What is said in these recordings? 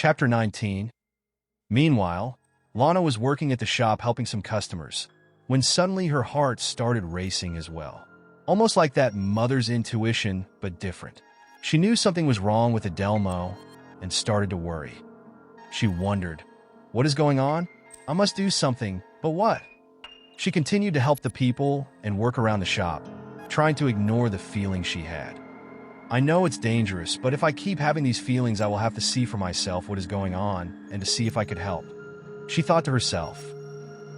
Chapter 19. Meanwhile, Lana was working at the shop helping some customers, when suddenly her heart started racing as well. Almost like that mother's intuition, but different. She knew something was wrong with Adelmo and started to worry. She wondered, what is going on? I must do something, but what? She continued to help the people and work around the shop, trying to ignore the feeling she had. I know it's dangerous, but if I keep having these feelings, I will have to see for myself what is going on and to see if I could help, she thought to herself.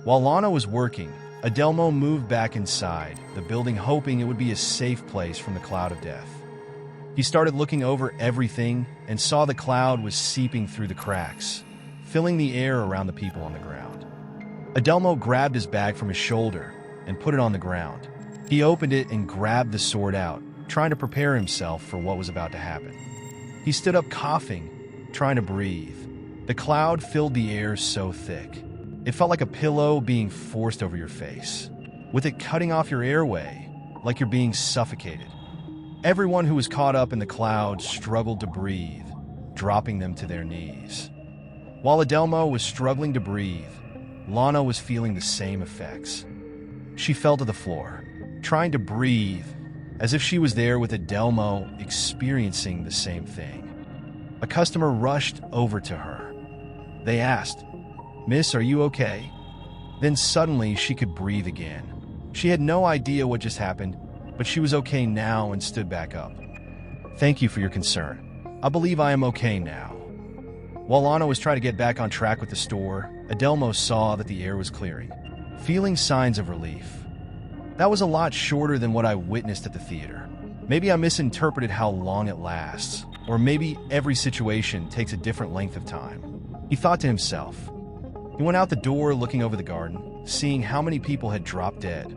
While Lana was working, Adelmo moved back inside the building, hoping it would be a safe place from the cloud of death. He started looking over everything and saw the cloud was seeping through the cracks, filling the air around the people on the ground. Adelmo grabbed his bag from his shoulder and put it on the ground. He opened it and grabbed the sword out, trying to prepare himself for what was about to happen. He stood up coughing, trying to breathe. The cloud filled the air so thick. It felt like a pillow being forced over your face, with it cutting off your airway, like you're being suffocated. Everyone who was caught up in the cloud struggled to breathe, dropping them to their knees. While Adelmo was struggling to breathe, Lana was feeling the same effects. She fell to the floor, trying to breathe, as if she was there with Adelmo experiencing the same thing. A customer rushed over to her. They asked, "Miss, are you okay?" Then suddenly she could breathe again. She had no idea what just happened, but she was okay now and stood back up. "Thank you for your concern. I believe I am okay now." While Lana was trying to get back on track with the store, Adelmo saw that the air was clearing, feeling signs of relief. That was a lot shorter than what I witnessed at the theater. Maybe I misinterpreted how long it lasts, or maybe every situation takes a different length of time, he thought to himself. He went out the door looking over the garden, seeing how many people had dropped dead.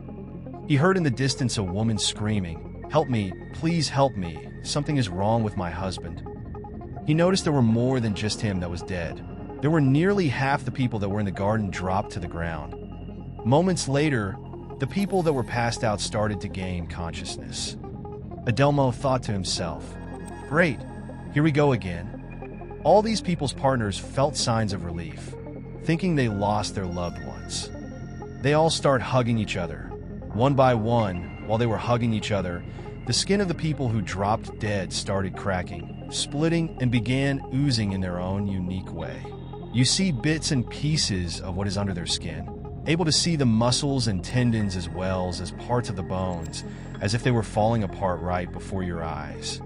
He heard in the distance a woman screaming, "Help me, please help me, something is wrong with my husband." He noticed there were more than just him that was dead. There were nearly half the people that were in the garden dropped to the ground. Moments later, the people that were passed out started to gain consciousness. Adelmo thought to himself, "Great, here we go again." All these people's partners felt signs of relief, thinking they lost their loved ones. They all start hugging each other. One by one, while they were hugging each other, the skin of the people who dropped dead started cracking, splitting, and began oozing in their own unique way. You see bits and pieces of what is under their skin, able to see the muscles and tendons as well as parts of the bones, as if they were falling apart right before your eyes.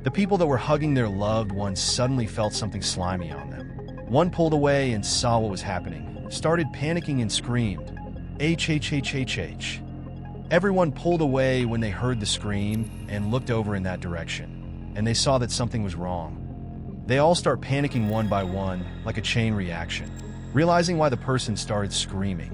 The people that were hugging their loved ones suddenly felt something slimy on them. One pulled away and saw what was happening, started panicking and screamed, "H." Everyone pulled away when they heard the scream and looked over in that direction, and they saw that something was wrong. They all start panicking one by one, like a chain reaction, realizing why the person started screaming.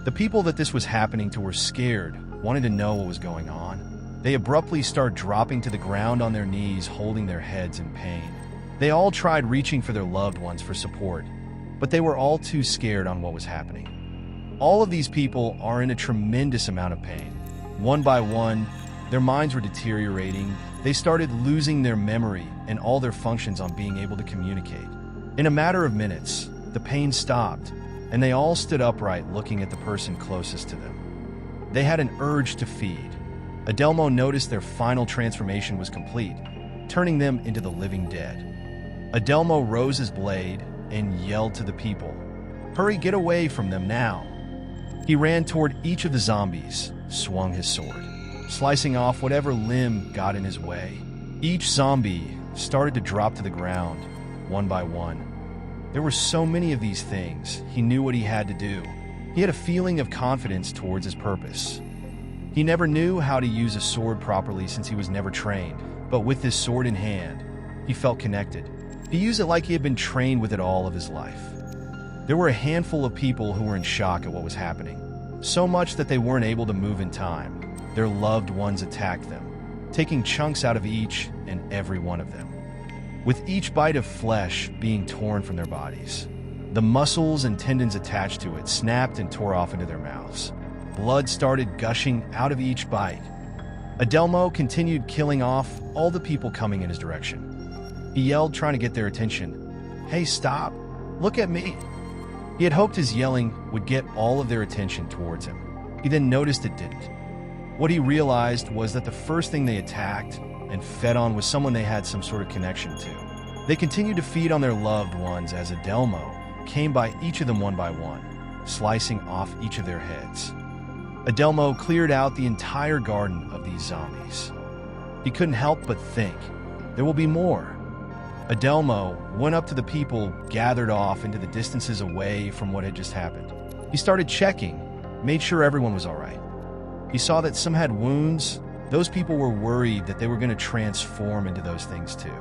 The people that this was happening to were scared, wanted to know what was going on. They abruptly start dropping to the ground on their knees, holding their heads in pain. They all tried reaching for their loved ones for support, but they were all too scared on what was happening. All of these people are in a tremendous amount of pain. One by one, their minds were deteriorating. They started losing their memory and all their functions on being able to communicate. In a matter of minutes, the pain stopped, and they all stood upright looking at the person closest to them. They had an urge to feed. Adelmo noticed their final transformation was complete, turning them into the living dead. Adelmo rose his blade and yelled to the people, "Hurry, get away from them now." He ran toward each of the zombies, swung his sword, slicing off whatever limb got in his way. Each zombie started to drop to the ground, one by one. There were so many of these things, he knew what he had to do. He had a feeling of confidence towards his purpose. He never knew how to use a sword properly since he was never trained, but with this sword in hand, he felt connected. He used it like he had been trained with it all of his life. There were a handful of people who were in shock at what was happening, so much that they weren't able to move in time. Their loved ones attacked them, taking chunks out of each and every one of them, with each bite of flesh being torn from their bodies. The muscles and tendons attached to it snapped and tore off into their mouths. Blood started gushing out of each bite. Adelmo continued killing off all the people coming in his direction. He yelled, trying to get their attention, "Hey, stop! Look at me!" He had hoped his yelling would get all of their attention towards him. He then noticed it didn't. What he realized was that the first thing they attacked and fed on was someone they had some sort of connection to. They continued to feed on their loved ones as Adelmo came by each of them one by one, slicing off each of their heads. Adelmo cleared out the entire garden of these zombies. He couldn't help but think, there will be more. Adelmo went up to the people gathered off into the distances away from what had just happened. He started checking, made sure everyone was all right. He saw that some had wounds. Those people were worried that they were going to transform into those things too.